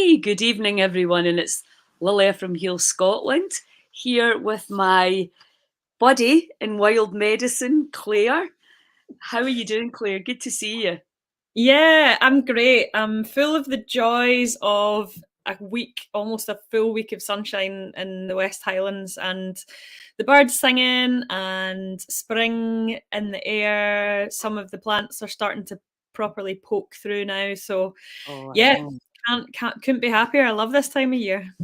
Hi, good evening, everyone, and it's Lilia from Heal Scotland here with my buddy in wild medicine, Claire. How are you doing, Claire? Good to see you. Yeah, I'm great. I'm full of the joys of a week, almost a full week of sunshine in the West Highlands and the birds singing and spring in the air. Some of the plants are starting to properly poke through now. So Oh, I yeah, know. couldn't be happier. I love this time of year.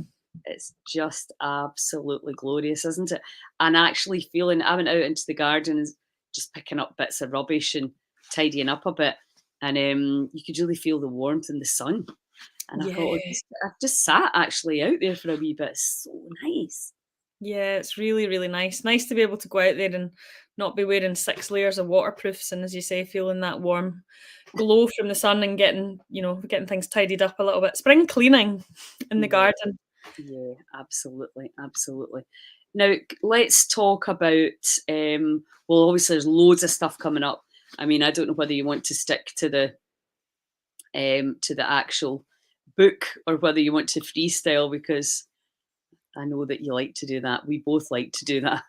It's just absolutely glorious, isn't it? And actually feeling, I went out into the gardens just picking up bits of rubbish and tidying up a bit. And you could really feel the warmth in the sun. And I thought, Yeah. I've just sat actually out there for a wee bit. It's so nice. Yeah, it's really, really nice. Nice to be able to go out there and not be wearing 6 layers of waterproofs and, as you say, feeling that warm glow from the sun and getting things tidied up a little bit. Spring cleaning in the Yeah. garden. Yeah, absolutely, absolutely. Now let's talk about. Well, obviously, there's loads of stuff coming up. I mean, I don't know whether you want to stick to the actual book or whether you want to freestyle because I know that you like to do that. We both like to do that.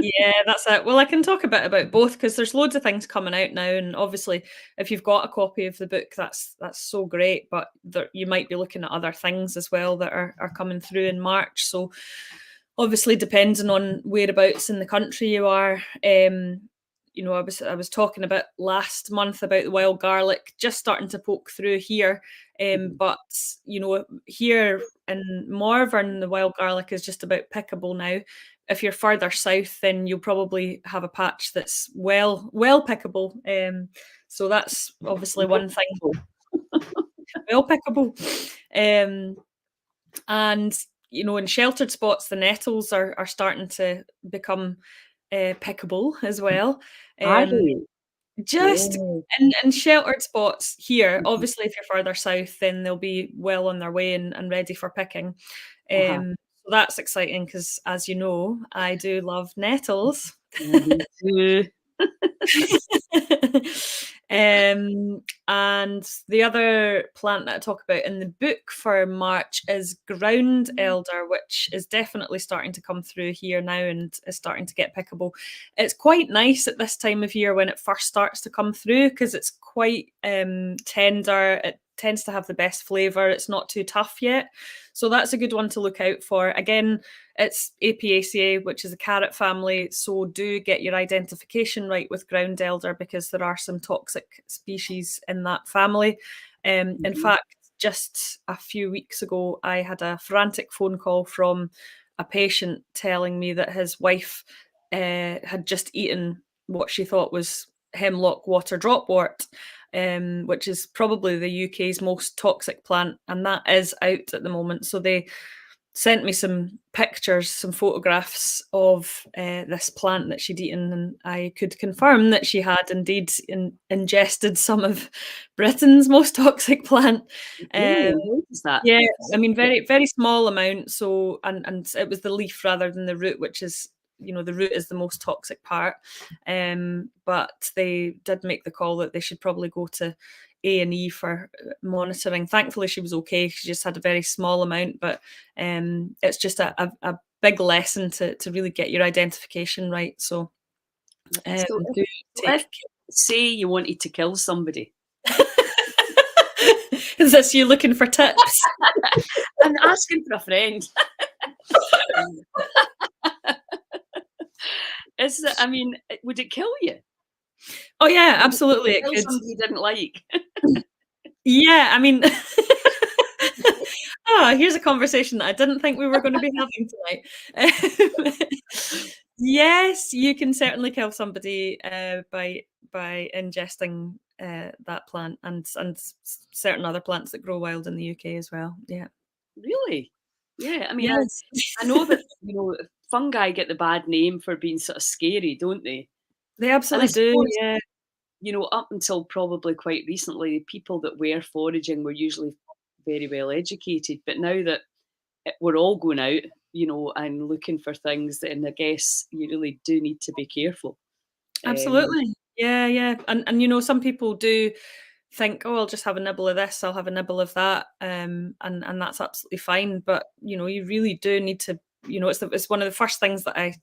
Yeah, that's it. Well, I can talk a bit about both because there's loads of things coming out now, and obviously, if you've got a copy of the book, that's so great. But you might be looking at other things as well that are coming through in March. So, obviously, depending on whereabouts in the country you are, I was talking about last month about the wild garlic just starting to poke through here, Mhm. but here in Morvern, the wild garlic is just about pickable now. If you're further south, then you'll probably have a patch that's well pickable. So that's obviously one thing, well pickable. Um, and in sheltered spots, the nettles are starting to become pickable as well. Are Um, they? just Yeah. in sheltered spots here. Mhm. Obviously, if you're further south, then they'll be well on their way and ready for picking. Uh-huh. So that's exciting because, as you know, I do love nettles. Me too. And the other plant that I talk about in the book for March is ground elder, which is definitely starting to come through here now and is starting to get pickable. It's quite nice at this time of year when it first starts to come through because it's quite tender. It tends to have the best flavour. It's not too tough yet. So that's a good one to look out for. Again, it's Apiaceae, which is a carrot family, so do get your identification right with ground elder because there are some toxic species in that family. In Mhm. fact, just a few weeks ago, I had a frantic phone call from a patient telling me that his wife had just eaten what she thought was hemlock water dropwort, which is probably the UK's most toxic plant, and that is out at the moment. So they sent me some pictures, some photographs of this plant that she'd eaten, and I could confirm that she had indeed ingested some of Britain's most toxic plant. Um, Really? How does that yeah, I affect mean, it? very very small amount. So, and it was the leaf rather than the root, which is the root is the most toxic part. But they did make the call that they should probably go to A&E for monitoring. Thankfully, she was okay. She just had a very small amount, but it's just a big lesson to really get your identification right. So So do if take. say you wanted to kill somebody, Is this you looking for tips? I'm asking for a friend. I mean, would it kill you? Oh yeah, Would it absolutely, it kill could. somebody you didn't like? Yeah, I mean, here's a conversation that I didn't think we were going to be having tonight. Yes, you can certainly kill somebody by ingesting that plant and certain other plants that grow wild in the UK as well. Yeah. Really? Yeah. I mean, Yes. I know that fungi get the bad name for being sort of scary, don't they? They And I absolutely do. suppose Yeah. up until probably quite recently, the people that were foraging were usually very well educated. But now that we're all going out, and looking for things, then I guess you really do need to be careful. Um, Absolutely. Yeah, yeah. And some people do think, oh, I'll just have a nibble of this, I'll have a nibble of that, and that's absolutely fine. But you really do need to, it's one of the first things that I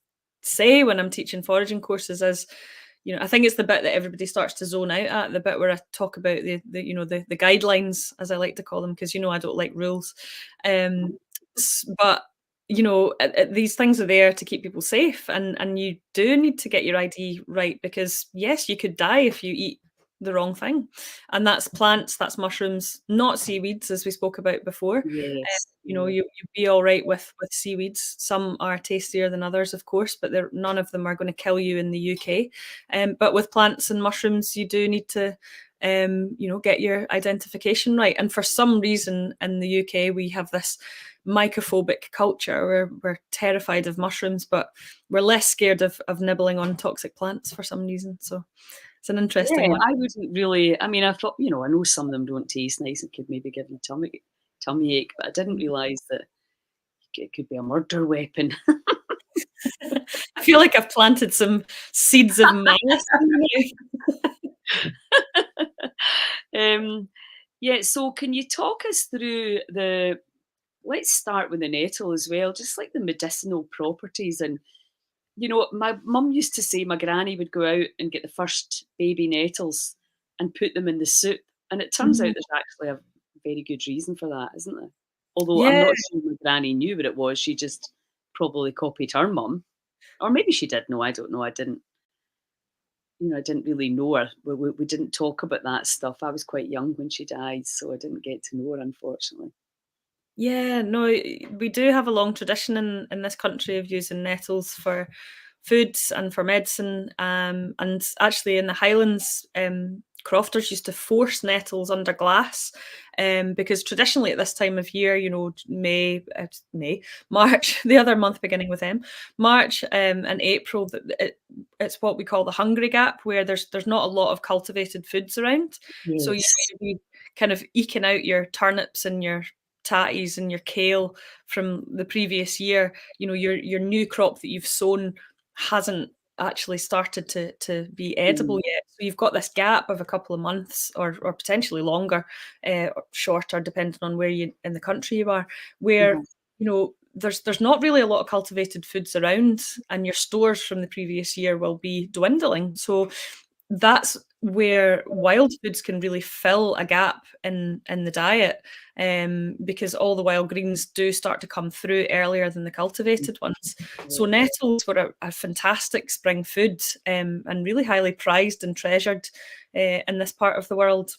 say when I'm teaching foraging courses is, I think it's the bit that everybody starts to zone out at, the bit where I talk about the guidelines, as I like to call them, because I don't like rules. But these things are there to keep people safe, and you do need to get your ID right, because yes, you could die if you eat the wrong thing, and that's plants, that's mushrooms, not seaweeds, as we spoke about before. Yes. Yeah. You'd be all right with seaweeds. Some are tastier than others, of course, but none of them are going to kill you in the UK. But with plants and mushrooms, you do need to, get your identification right. And for some reason in the UK, we have this mycophobic culture. We're terrified of mushrooms, but we're less scared of nibbling on toxic plants for some reason. So it's an interesting Yeah, one. I wouldn't really. I mean, I thought, I know some of them don't taste nice and could maybe give you tummy ache, but I didn't realise that it could be a murder weapon. I feel like I've planted some seeds of malice in you. Yeah, so can you talk us through let's start with the nettle as well, just like the medicinal properties. And, my mum used to say my granny would go out and get the first baby nettles and put them in the soup. And it turns out Mhm. there's actually a very good reason for that, isn't there? Although I'm Yeah, not sure my granny knew what it was. She just probably copied her mum. Or maybe she did know. I don't know. I didn't really know her. We didn't talk about that stuff. I was quite young when she died, so I didn't get to know her, unfortunately. yeah, no, we do have a long tradition in this country of using nettles for foods and for medicine. And actually, in the Highlands, crofters used to force nettles under glass, because traditionally at this time of year, March, the other month beginning with M, March, and April, it's what we call the hungry gap, where there's not a lot of cultivated foods around. So Yes. you'd be kind of eking out your turnips and your tatties and your kale from the previous year. Your new crop that you've sown hasn't actually started to be edible Mm, yet. So you've got this gap of a couple of months, or potentially longer, or shorter, depending on where you in the country you are, where uh-huh. there's not really a lot of cultivated foods around, and your stores from the previous year will be dwindling. So that's where wild foods can really fill a gap in the diet, because all the wild greens do start to come through earlier than the cultivated ones. So Yeah. nettles were a fantastic spring food, and really highly prized and treasured in this part of the world.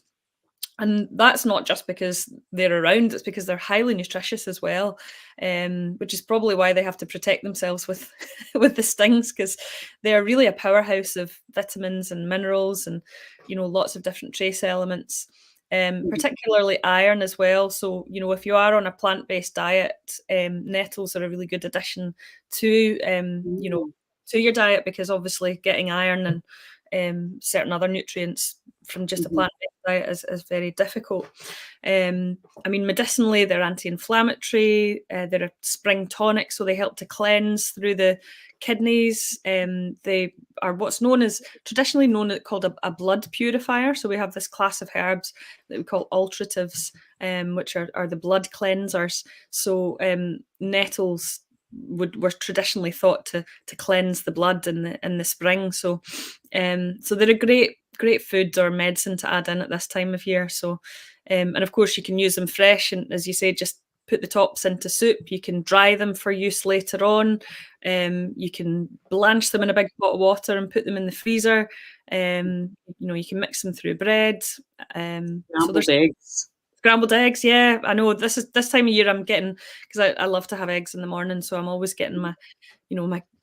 And that's not just because they're around, it's because they're highly nutritious as well, which is probably why they have to protect themselves with with the stings, because they're really a powerhouse of vitamins and minerals, and lots of different trace elements, Mhm. particularly iron as well. So if you are on a plant-based diet, nettles are a really good addition to Mm, to your diet, because obviously getting iron and certain other nutrients from just a mhm. plant-based diet is very difficult. I mean, medicinally, they're anti-inflammatory. They're a spring tonic, so they help to cleanse through the kidneys. They are what's known as traditionally known called a blood purifier. So we have this class of herbs that we call alteratives, which are the blood cleansers. So nettles were traditionally thought to cleanse the blood in the spring. So they're a great food or medicine to add in at this time of year. So and of course you can use them fresh, and as you say, just put the tops into soup. You can dry them for use later on. You can blanch them in a big pot of water and put them in the freezer. You can mix them through bread. So Scrambled there's eggs. scrambled eggs. Yeah, I know this time of year I'm getting, because I love to have eggs in the morning, so I'm always getting my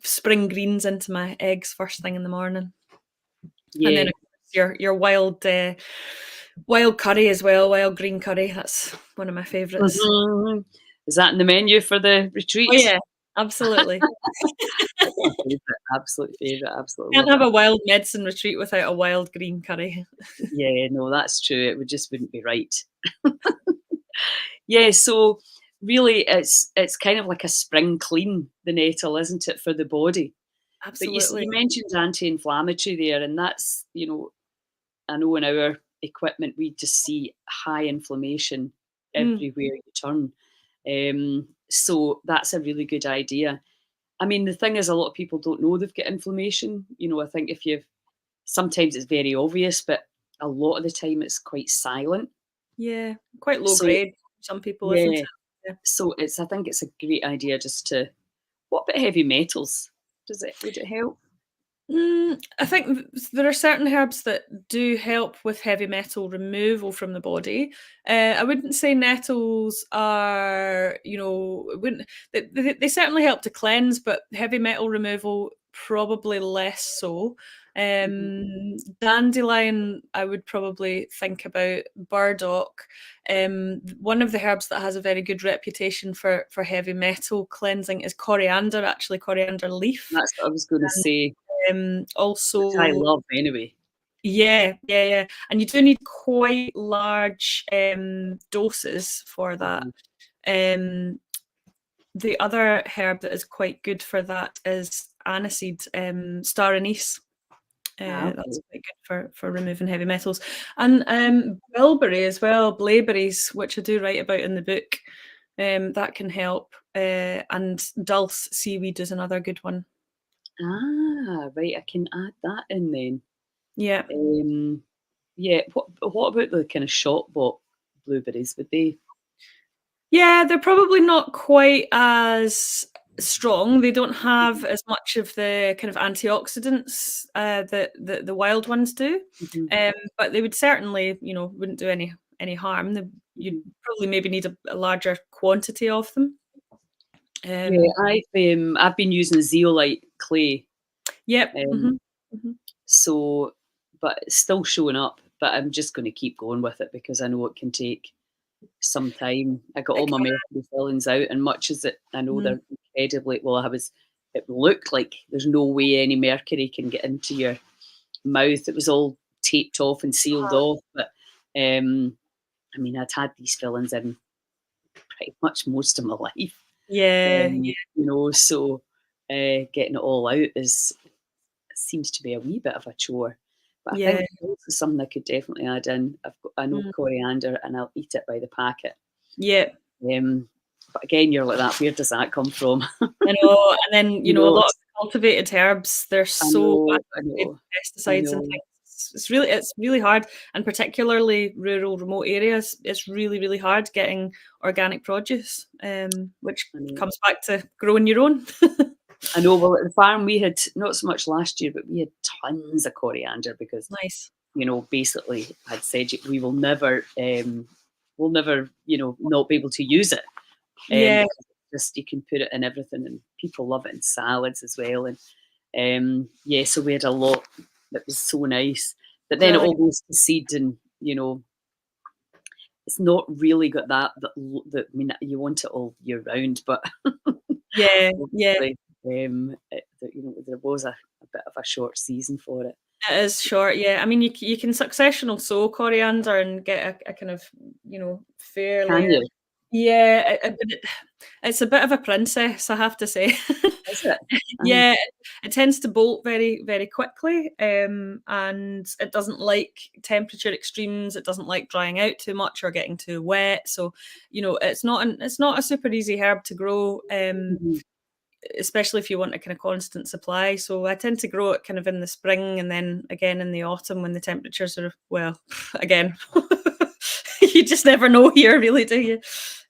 spring greens into my eggs first thing in the morning. And then Yeah. of course your wild curry as well, wild green curry. That's one of my favourites. Mhm. Is that in the menu for the Oh retreat? yeah, absolutely. That's my favourite, absolute favourite, absolutely Can't love have it. a wild medicine retreat without a wild green curry. Yeah, no, that's true, it wouldn't be right. Yeah, so really it's kind of like a spring clean, the nettle, isn't it, for the body? But you Absolutely. mentioned anti-inflammatory there, and that's, I know in our equipment, we just see high inflammation Mm. everywhere you turn. So that's a really good idea. I mean, the thing is, a lot of people don't know they've got inflammation. You know, I think if you've sometimes it's very obvious, but a lot of the time it's quite silent. Yeah, quite low So grade for some people, isn't yeah, it? Yeah. so it's I think it's a great idea just to. What about heavy metals? Would it help? I think there are certain herbs that do help with heavy metal removal from the body. I wouldn't say nettles are, wouldn't they certainly help to cleanse, but heavy metal removal probably less so. Mhm. Dandelion, I would probably think about. Burdock. One of the herbs that has a very good reputation for heavy metal cleansing is coriander, actually coriander leaf. That's what I was gonna say, which I Also, love anyway. yeah, yeah, yeah, and you do need quite large doses for that. Mhm. Um, the other herb that is quite good for that is aniseed, star anise. That's Okay. quite good for removing heavy metals, and bilberry as well, blaeberries, which I do write about in the book. That can help, and dulse seaweed is another good one. Right, I can add that in then. Yeah. Um, yeah, what about the kinda shop bought blueberries? Would they Yeah, they're probably not quite as strong. They don't have Mhm, as much of the kind of antioxidants that the wild ones do, mhm, but they would certainly, wouldn't do any harm. You'd mhm. probably maybe need a larger quantity of them. Yeah, Um, I've been using zeolite clay, yep. um, Mhm. so but it's still showing up, but I'm just gonna keep going with it because I know it can take some time. I got It all my mercury fillings out, and much as it I know can. they're incredibly well, it looked like there's no way any mercury can get into your mouth. It was all taped off and sealed off, but, I mean, I'd had these fillings in pretty much most of my life, Yeah, so, getting it all out is seems to be a wee bit of a chore, but I yeah. think this is something I could definitely add in. I know Mm, coriander, and I'll eat it by the packet. yeah. Um, but again, you're like that. Where does that come from? I know, and then, You a know, lot of it's, the cultivated herbs, they're I so know, I bad with know, I pesticides and know. things. It's really hard, and particularly rural, remote areas, it's really, really hard getting organic produce, which I know. comes back to growing your own. I know. Well, at the farm we had not so much last year, but we had tons of coriander because Nice. basically I'd said we'll never, not be able to use it, Yeah, because it's just you can put it in everything, and people love it in salads as well. And yeah, so we had a lot that was so nice, but then it brilliant. all goes to seed, and it's not really got that. I mean, you want it all year round, but Yeah, yeah. obviously, there was a bit of a short season for it. It is short, yeah. I mean, you can successional sow coriander and get a kind of, Can fairly. you? Yeah, but it's a bit of a princess, I have to say. Is it? Yeah, it tends to bolt very, very quickly, and it doesn't like temperature extremes. It doesn't like drying out too much or getting too wet. So, it's not a super easy herb to grow, Mhm. especially if you want a kind of constant supply. So I tend to grow it kind of in the spring and then again in the autumn when the temperatures are, well, again, you just never know here, really, do you?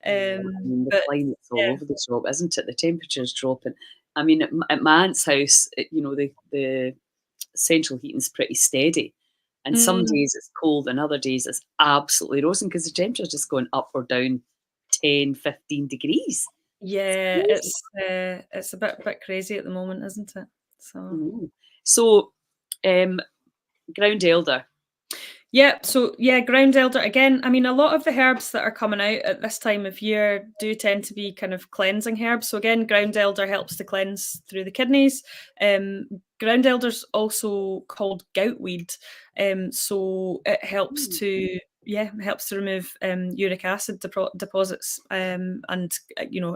Yeah, I mean, the But climate's all yeah. over the shop, isn't it? The temperature's dropping. I mean, at my aunt's house, the central heating's pretty steady, and some Mm. days it's cold and other days it's absolutely roasting because the temperature's just going up or down 10, 15 degrees. It's Yeah, crazy. it's a bit crazy at the moment, isn't it? So Mhm. So, um, ground elder. yeah, so yeah, ground elder again. I mean, a lot of the herbs that are coming out at this time of year do tend to be kind of cleansing herbs. So again, ground elder helps to cleanse through the kidneys. Ground elder's also called goutweed, so it helps Mm, to remove uric acid deposits, and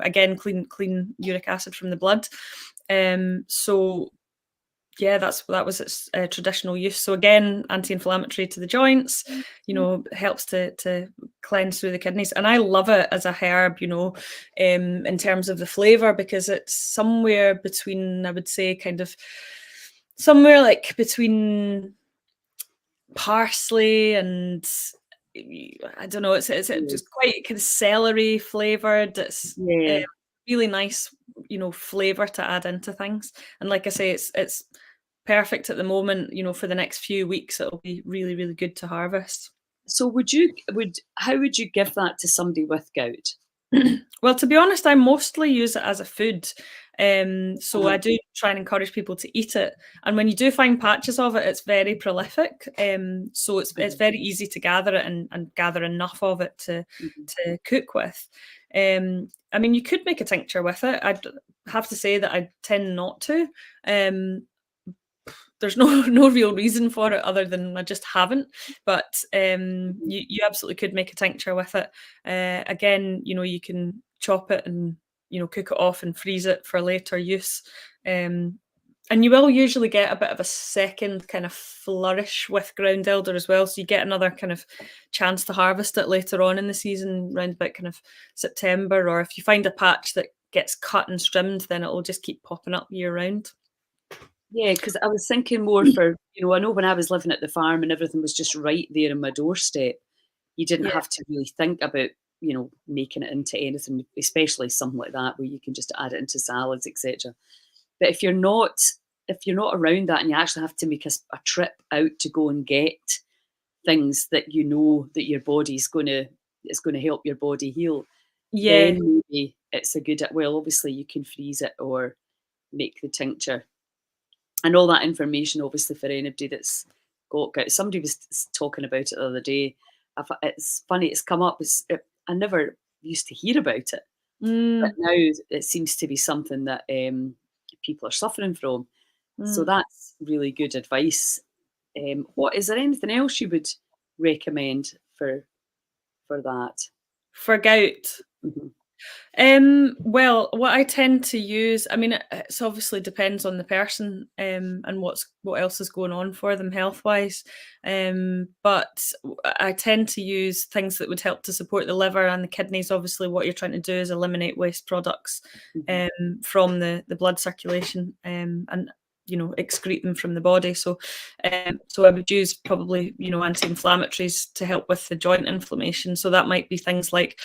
again clean uric acid from the blood. So Yeah, that was its traditional use. So again, anti-inflammatory to the joints, helps to cleanse through the kidneys. And I love it as a herb, in terms of the flavour, because it's somewhere between, I would say, kind of somewhere like between parsley and, I don't know, it's just quite kind of celery flavoured. It's Yeah. really nice, flavour to add into things. And like I say, it's perfect at the moment, for the next few weeks. It'll be really, really good to harvest. So how would you give that to somebody with gout? Well, to be honest, I mostly use it as a food. So I do try and encourage people to eat it. And when you do find patches of it, it's very prolific. So it's very easy to gather it and gather enough of it to cook with. I mean, you could make a tincture with it. I'd have to say that I tend not to. There's no real reason for it other than I just haven't. But you absolutely could make a tincture with it. Again, you can chop it and cook it off and freeze it for later use. And you will usually get a bit of a second kind of flourish with ground elder as well. So you get another kind of chance to harvest it later on in the season, around about kind of September. Or if you find a patch that gets cut and trimmed, then it'll just keep popping up year round. Yeah, because I was thinking more for, I know when I was living at the farm and everything was just right there on my doorstep, you didn't Yeah. have to really think about, making it into anything, especially something like that where you can just add it into salads, etc. But if you're not around that and you actually have to make a trip out to go and get things that that your body's it's gonna help your body heal, Yeah. then maybe it's a good, well, obviously you can freeze it or make the tincture. And all that information, obviously, for anybody that's got gout. Somebody was talking about it the other day. It's funny, it's come up. I never used to hear about it, but Mm, now it seems to be something that people are suffering from. So mm. that's really good advice. Is there anything else you would recommend for that? For gout. Mhm. Well, what I tend to use, I mean, it's obviously depends on the person, and what else is going on for them health wise. But I tend to use things that would help to support the liver and the kidneys. Obviously, what you're trying to do is eliminate waste products, Mhm. from the blood circulation, and excrete them from the body. So I would use probably anti-inflammatories to help with the joint inflammation. So that might be things like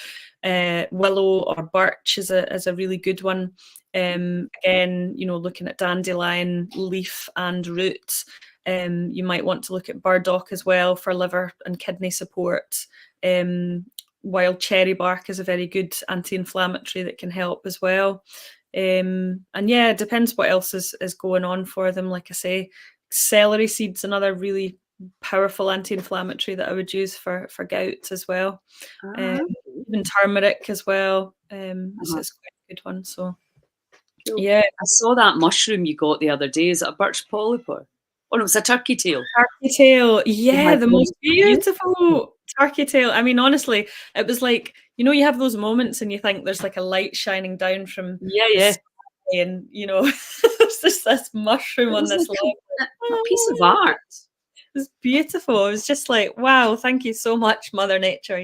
willow or birch is a really good one. Again, looking at dandelion leaf and root. You might want to look at burdock as well for liver and kidney support. Wild cherry bark is a very good anti-inflammatory that can help as well. And yeah, it depends what else is going on for them. Like I say, celery seeds, another really powerful anti-inflammatory that I would use for gout as well. Um, Okay. Even turmeric as well. It's, Uh-huh. it's quite a good one. So Cool. yeah, I saw that mushroom you got the other day. Is it a birch polyp or? Oh no, it's a turkey tail. turkey tail. Oh my Yeah, the god, most it's beautiful. beautiful turkey tail. I mean, honestly, it was like, you have those moments and you think there's like a light shining down from Yeah, the yeah. sky, and there's just this mushroom It on was this like log. a piece of Oh, art. it was beautiful. It was just like, wow, thank you so much, Mother Nature.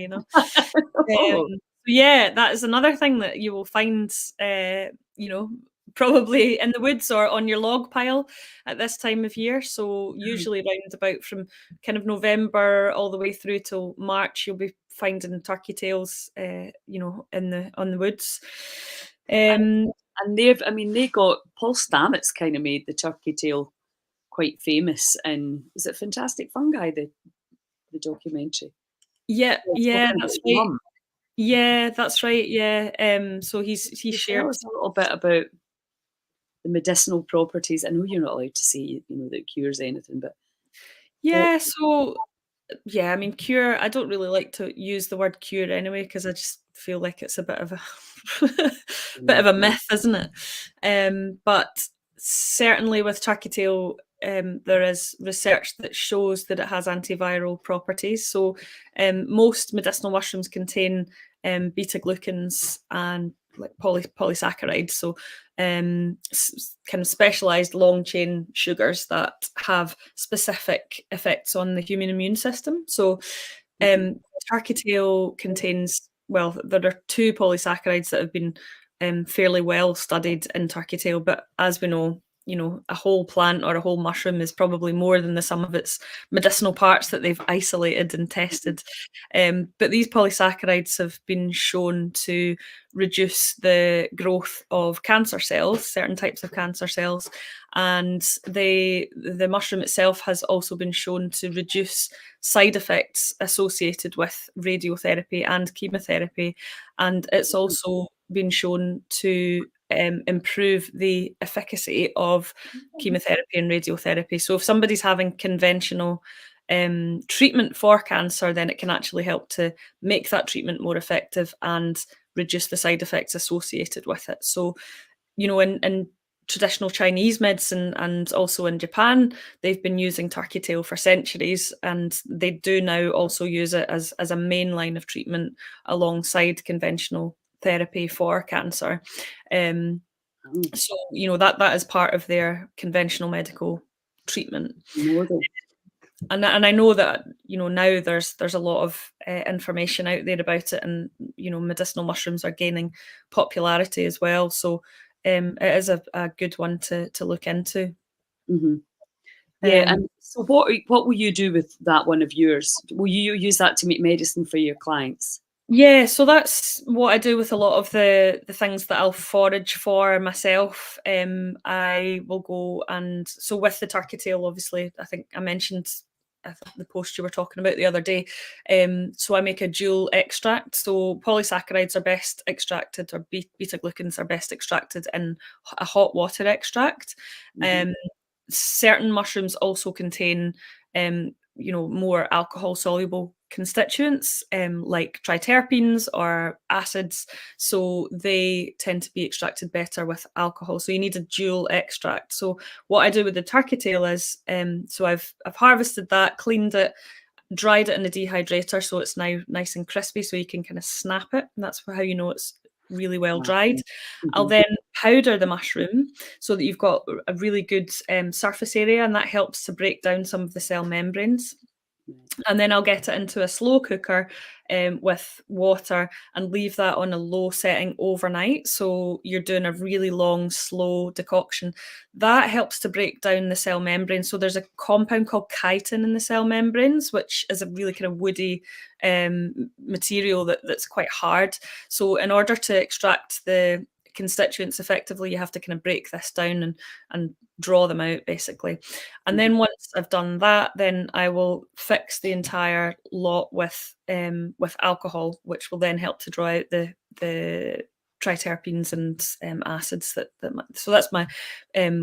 Oh, Yeah, that is another thing that you will find, you know, probably in the woods or on your log pile at this time of year. So mhm. usually round about from kind of November all the way through till March, you'll be finding turkey tails, in the on the woods. And Um, I mean, they got Paul Stamets kind of made the turkey tail quite famous. And was it Fantastic Fungi, the documentary? yeah, Yeah, yeah, talking about that's his right. mum. Yeah, that's right. Yeah. So he You tell shared. us a little bit about the medicinal properties. I know you're not allowed to say, that it cures anything, but what? Yeah, so yeah, I mean, cure, I don't really like to use the word cure anyway, because I just feel like it's a bit of a bit of a myth, isn't it? But certainly with turkey tail, there is research that shows that it has antiviral properties. So most medicinal mushrooms contain beta glucans and like polysaccharides, so kind of specialized long chain sugars that have specific effects on the human immune system. So turkey tail contains, well, there are 2 polysaccharides that have been fairly well studied in turkey tail, but as we know, a whole plant or a whole mushroom is probably more than the sum of its medicinal parts that they've isolated and tested. But these polysaccharides have been shown to reduce the growth of cancer cells, certain types of cancer cells, and the mushroom itself has also been shown to reduce side effects associated with radiotherapy and chemotherapy, and it's also been shown to improve the efficacy of chemotherapy and radiotherapy. So if somebody's having conventional treatment for cancer, then it can actually help to make that treatment more effective and reduce the side effects associated with it. So, in traditional Chinese medicine and also in Japan, they've been using turkey tail for centuries, and they do now also use it as a main line of treatment alongside conventional therapy for cancer. So that is part of their conventional medical treatment. And I know that now there's a lot of information out there about it, and medicinal mushrooms are gaining popularity as well. So it is a good one to look into. Mm-hmm. Yeah, and so what will you do with that one of yours? Will you use that to make medicine for your clients? Yeah, so that's what I do with a lot of the things that I'll forage for myself. I will go, and so with the turkey tail, obviously, I think I mentioned the post you were talking about the other day. So I make a dual extract. So polysaccharides are best extracted, or beta glucans are best extracted in a hot water extract. Certain mushrooms also contain more alcohol soluble constituents, like triterpenes or acids, so they tend to be extracted better with alcohol. So you need a dual extract. So what I do with the turkey tail is, so I've harvested that, cleaned it, dried it in the dehydrator, so it's now nice and crispy, so you can kind of snap it, and that's how you know it's really well dried. I'll then powder the mushroom so that you've got a really good surface area, and that helps to break down some of the cell membranes. And then I'll get it into a slow cooker with water and leave that on a low setting overnight. So you're doing a really long, slow decoction. That helps to break down the cell membrane. So there's a compound called chitin in the cell membranes, which is a really kind of woody material that's quite hard. So in order to extract the constituents effectively, you have to kind of break this down and draw them out, basically. And then once I've done that, then I will fix the entire lot with alcohol, which will then help to draw out the triterpenes and acids so that's my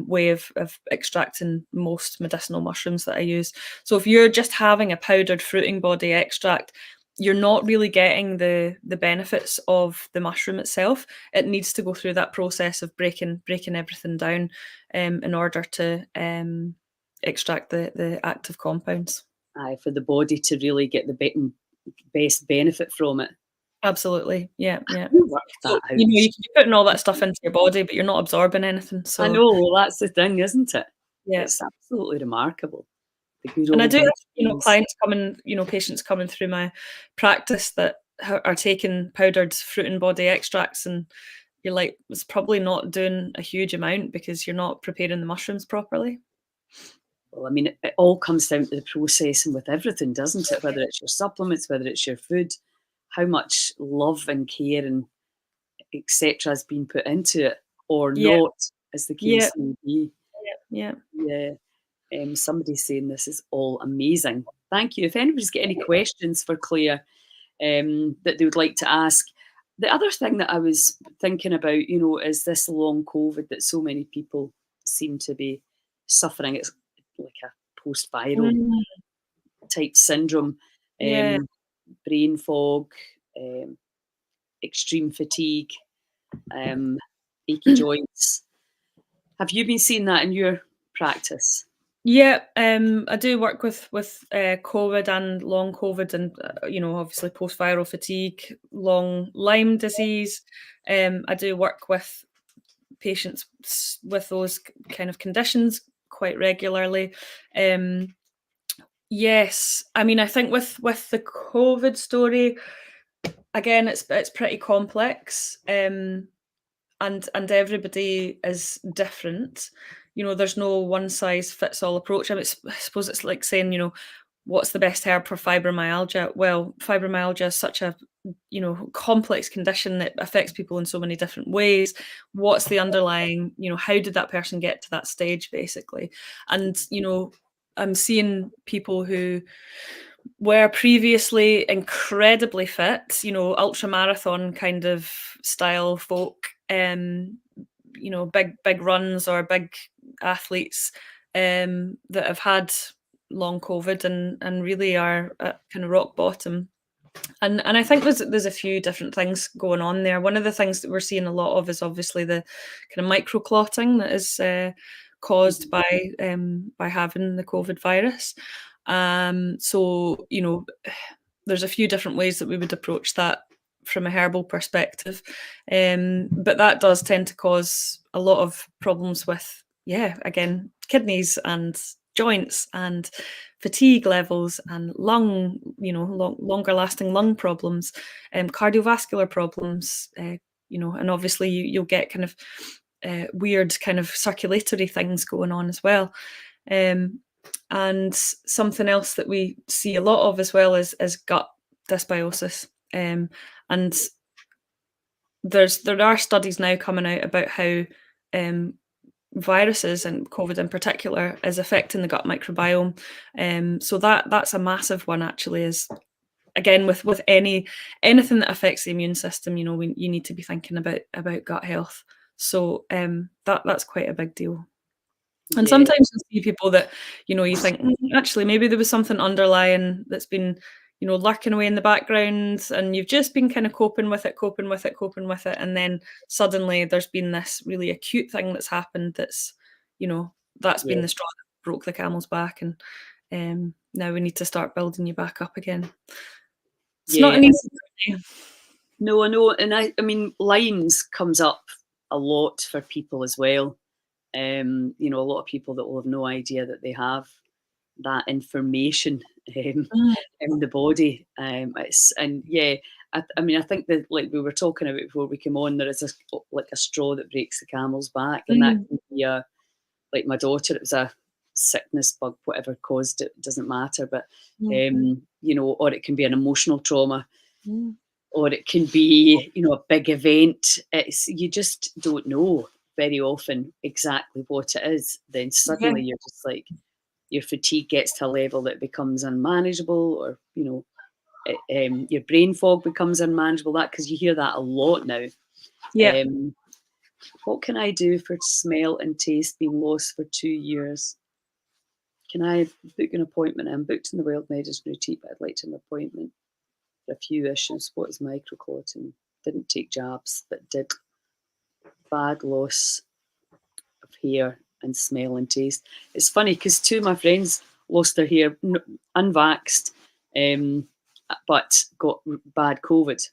way of extracting most medicinal mushrooms that I use. So if you're just having a powdered fruiting body extract, you're not really getting the benefits of the mushroom itself. It needs to go through that process of breaking everything down in order to extract the active compounds. Aye, for the body to really get the best benefit from it. Absolutely, yeah. So, you can be putting all that stuff into your body, but you're not absorbing anything. So I know, well, that's the thing, isn't it? Yeah, it's absolutely remarkable. The good and I old do have clients coming, patients coming through my practice that are taking powdered fruit and body extracts, and you're like, it's probably not doing a huge amount because you're not preparing the mushrooms properly. Well, I mean, it all comes down to the processing with everything, doesn't it? Whether it's your supplements, whether it's your food, how much love and care and etc. has been put into it or not, as the case may be. Yeah. Somebody's saying this is all amazing. Thank you. If anybody's got any questions for Claire that they would like to ask. The other thing that I was thinking about, is this long COVID that so many people seem to be suffering. It's like a post-viral type syndrome, brain fog, extreme fatigue, achy joints. Have you been seeing that in your practice? Yeah, I do work with COVID and long COVID, and obviously post-viral fatigue, long Lyme disease. I do work with patients with those kind of conditions quite regularly. Um, yes, I mean, I think with the COVID story, again, it's pretty complex. And everybody is different. There's no one size fits all approach. I mean, I suppose it's like saying, what's the best herb for fibromyalgia? Well, fibromyalgia is such a complex condition that affects people in so many different ways. What's the underlying, how did that person get to that stage, basically? And I'm seeing people who were previously incredibly fit, ultra marathon kind of style folk, big runs or big athletes, that have had long COVID and really are at kind of rock bottom. And I think there's a few different things going on there. One of the things that we're seeing a lot of is obviously the kind of microclotting that is caused by having the COVID virus. So there's a few different ways that we would approach that from a herbal perspective, but that does tend to cause a lot of problems with, again, kidneys and joints and fatigue levels and lung, longer lasting lung problems, cardiovascular problems, and obviously you'll get kind of weird kind of circulatory things going on as well. And something else that we see a lot of as well is gut dysbiosis. And there are studies now coming out about how viruses, and COVID in particular, is affecting the gut microbiome. So that's a massive one, actually. Is again with anything that affects the immune system, you need to be thinking about gut health. So that's quite a big deal. And sometimes you see people that, you think, actually, maybe there was something underlying that's been, lurking away in the background, and you've just been kind of coping with it. And then suddenly there's been this really acute thing that's happened that's been the straw that broke the camel's back. And now we need to start building you back up again. It's not an easy journey. No, I know. And I mean, Lyme's comes up a lot for people as well. A lot of people that will have no idea that they have that information in the body. I think that, like we were talking about before we came on, there is a straw that breaks the camel's back, and that can be like my daughter, it was a sickness bug, whatever caused it, doesn't matter, but or it can be an emotional trauma. Or it can be, a big event. You just don't know very often exactly what it is. Then suddenly you're just like, your fatigue gets to a level that becomes unmanageable, or your brain fog becomes unmanageable. That, because you hear that a lot now. Yeah. What can I do for smell and taste being lost for 2 years? Can I book an appointment? I'm booked in the Wild Medicine Retreat, but I'd like to have an appointment for a few issues. What is microclotting? Didn't take jabs, but did. Bad loss of hair and smell and taste. It's funny because two of my friends lost their hair unvaxxed, but got bad COVID.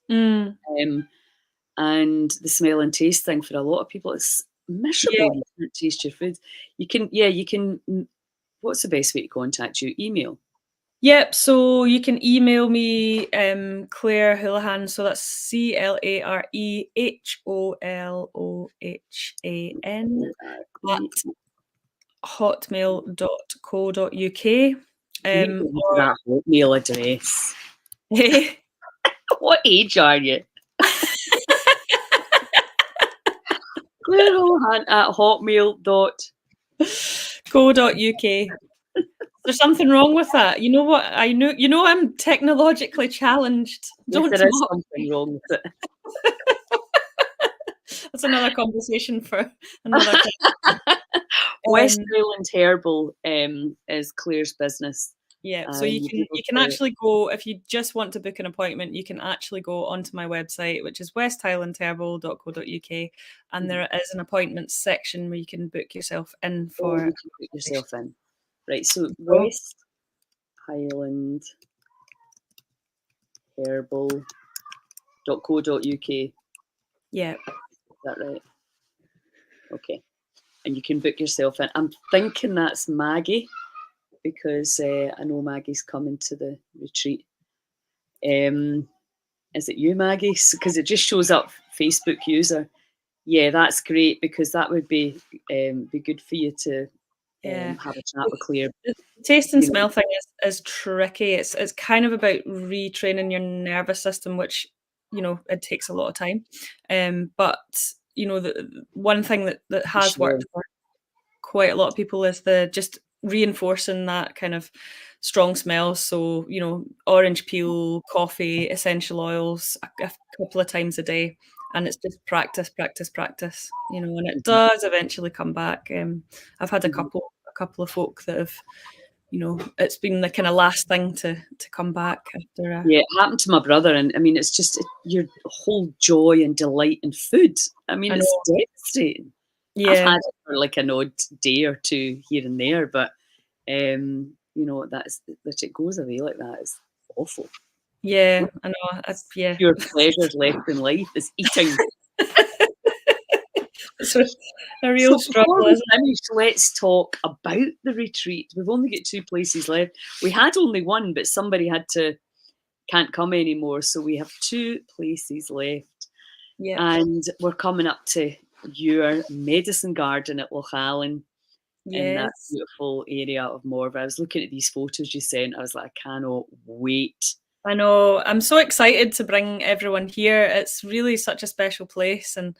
And the smell and taste thing, for a lot of people, it's miserable. You can't taste your food. You can. What's the best way to contact you? Email. Yep, so you can email me, Clare Houlihan, so that's ClareHoLohan at hotmail.co.uk. Or that Hotmail address. What age are you? Clare Houlihan at hotmail.co.uk. There's something wrong with that. You know what? I know. I'm technologically challenged. Yes, there is something wrong with it. That's another conversation for another time. West Highland Herbal is Clare's business, Yeah, so and you'll be able you can to. actually go if you just want to book an appointment, you can actually go onto my website, which is westhighlandherbal.co.uk, and Mhm. there is an appointments section where you can book yourself in Oh, for you can put consultation. yourself in. Right, so Oh, West Highland Herbal.co.uk. Is yeah. that right? Okay. And you can book yourself in. I'm thinking that's Maggie because I know Maggie's coming to the retreat. Is it you, Maggie? Because it just shows up Facebook user. Yeah, that's great because that would be good for you to Yeah. have a chat with Claire. The taste and You know, smell thing is tricky. It's kind of about retraining your nervous system, which, you know, it takes a lot of time. But, you know, the one thing that for has sure. worked for quite a lot of people is the just reinforcing that kind of strong smells. So, you know, orange peel, coffee, essential oils a couple of times a day. And it's just practice, practice, practice, you know, and it Mhm, does eventually come back. I've had mhm. a couple of folk that have, you know, it's been the kind of last thing to come back after a, Yeah, it happened to my brother, and I mean, it's just your whole joy and delight in food. I mean, I it's know, devastating. I've yeah, had it for like an odd day or two here and there, but you know, that it goes away like that is awful. yeah, I know, yeah. Pure pleasures left in life is eating. It's a real So struggle, before we isn't finish, let's talk about the retreat. We've only got 2 places left. We had only one, but somebody can't come anymore, so we have 2 places left. it? Yeah, And we're coming up to your medicine garden at Lochalan in that yes. beautiful area of Morva. I was looking at these photos you sent. I was like, I cannot wait. I know. I'm so excited to bring everyone here. It's really such a special place, and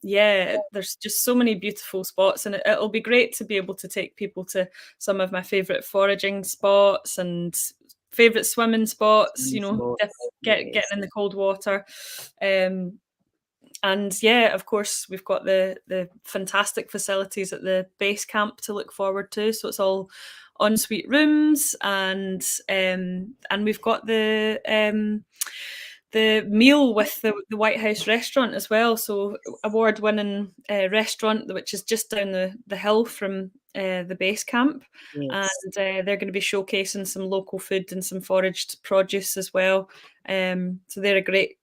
yeah, there's just so many beautiful spots, and it'll be great to be able to take people to some of my favourite foraging spots and favourite swimming spots. You know, Spots. getting Yes. in the cold water. Um, and yeah, of course, we've got the fantastic facilities at the base camp to look forward to. So it's all ensuite rooms, and we've got the meal with the White House restaurant as well. So award-winning restaurant, which is just down the hill from the base camp, and Yes. they're going to be showcasing some local food and some foraged produce as well. So they're a great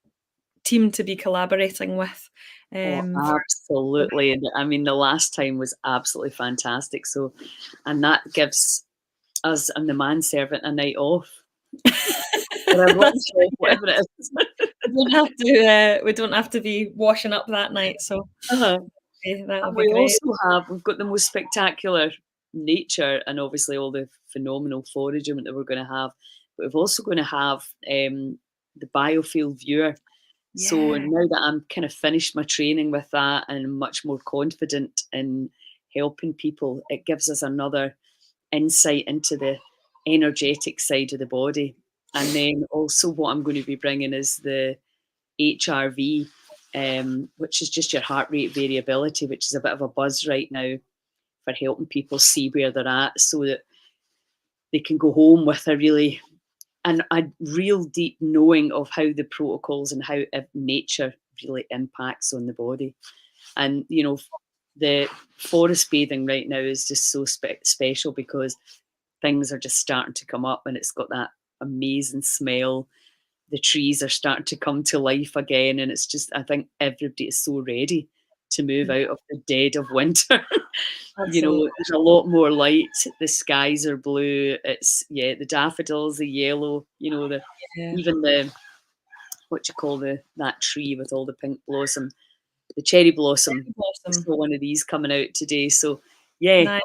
team to be collaborating with. Oh, For absolutely. And I mean, the last time was absolutely fantastic. So, and that gives us and the manservant a night off or a lunch That's off, yeah. whatever it is. We don't have to be washing up that night. So Uh-huh. that'll And be we great. also we've got the most spectacular nature and obviously all the phenomenal foraging that we're going to have. But we're also going to have the biofield viewer. So Yeah. now that I'm kind of finished my training with that and much more confident in helping people, it gives us another insight into the energetic side of the body. And then also what I'm going to be bringing is the HRV, which is just your heart rate variability, which is a bit of a buzz right now for helping people see where they're at so that they can go home with a real deep knowing of how the protocols and how nature really impacts on the body. And you know, the forest bathing right now is just so special because things are just starting to come up and it's got that amazing smell. The trees are starting to come to life again, and it's just I think everybody is so ready to move out of the dead of winter. You know, Absolutely. there's a lot more light. The skies are blue. It's yeah, the daffodils, the yellow. You know, the Yeah. even the what you call that tree with all the pink blossom, the cherry blossom. Cherry I blossom. saw one of these coming out today. So yeah, Nice.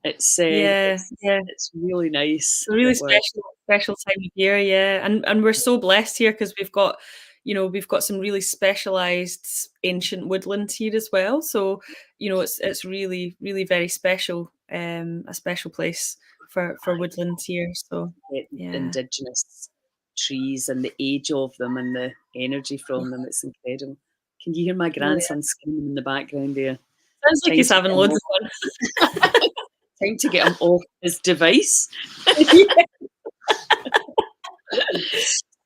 it's Yeah. Yeah. it's really nice A really that we're special time of year, yeah, and we're so blessed here because we've got, you know, we've got some really specialised ancient woodland here as well. So, you know, it's really very special, a special place for woodland here. So, yeah, indigenous trees and the age of them and the energy from them. It's incredible. Can you hear my really grandson screaming in the background there? sounds like Trying he's to having get him loads off, of fun. Time to get him off his device.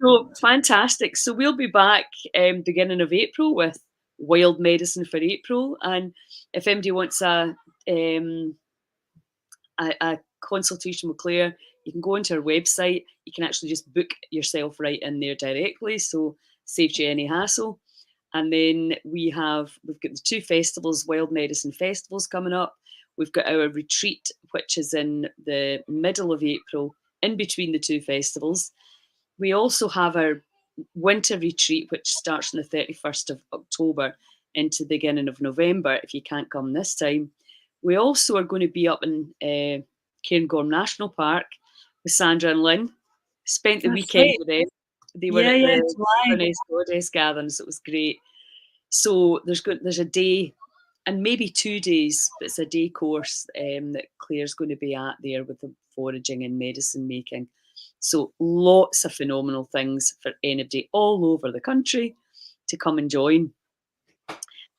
So fantastic. So we'll be back beginning of April with wild medicine for April. And if anybody wants a consultation with Claire, you can go into our website. You can actually just book yourself right in there directly. So saves you any hassle. And then we've got the 2 festivals, Wild Medicine Festivals coming up. We've got our retreat, which is in the middle of April, in between the 2 festivals. We also have our winter retreat, which starts on the 31st of October into the beginning of November, if you can't come this time. We also are going to be up in Cairngorm National Park with Sandra and Lynn. Spent the That's weekend right. with them. They were Yeah, at yeah, the July. Inverness Goddess gatherings. It was great. So there's a day and maybe 2 days, but it's a day course that Claire's going to be at there with the foraging and medicine making. So lots of phenomenal things for anybody all over the country to come and join.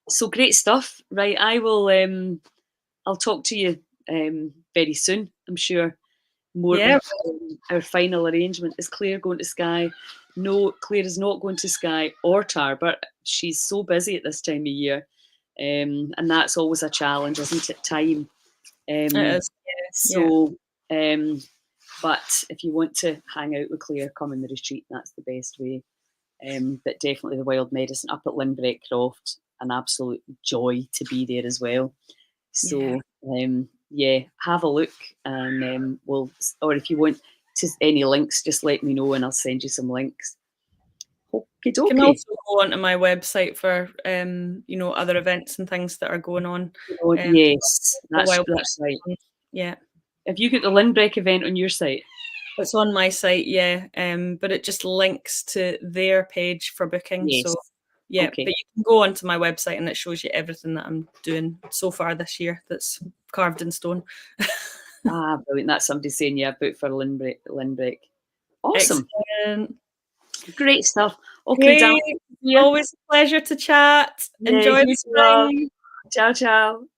So great stuff, right? I'll talk to you very soon. I'm sure more Yeah. with our final arrangement. Is Claire going to Skye? No, Claire is not going to Skye or Tarbert. She's so busy at this time of year, and that's always a challenge, isn't it? Time. It is. Yeah. So, but if you want to hang out with Claire, come in the retreat. That's the best way. But definitely the wild medicine up at Linbrett Croft, an absolute joy to be there as well. So yeah, have a look, and or if you want any links, just let me know, and I'll send you some links. Okie You can dokie. also go onto my website for other events and things that are going on. Yes, that's Wild right. Yeah. Have you got the Lindbreck event on your site? It's on my site, yeah. But it just links to their page for booking. Yes. So yeah, Okay. but you can go onto my website and it shows you everything that I'm doing so far this year that's carved in stone. Brilliant. That's somebody saying, yeah, book for Lindbreck. Awesome. Excellent. Great stuff. Okay, Great. darling. Always a pleasure to chat. Yeah, Enjoy the you love. spring. Ciao, ciao.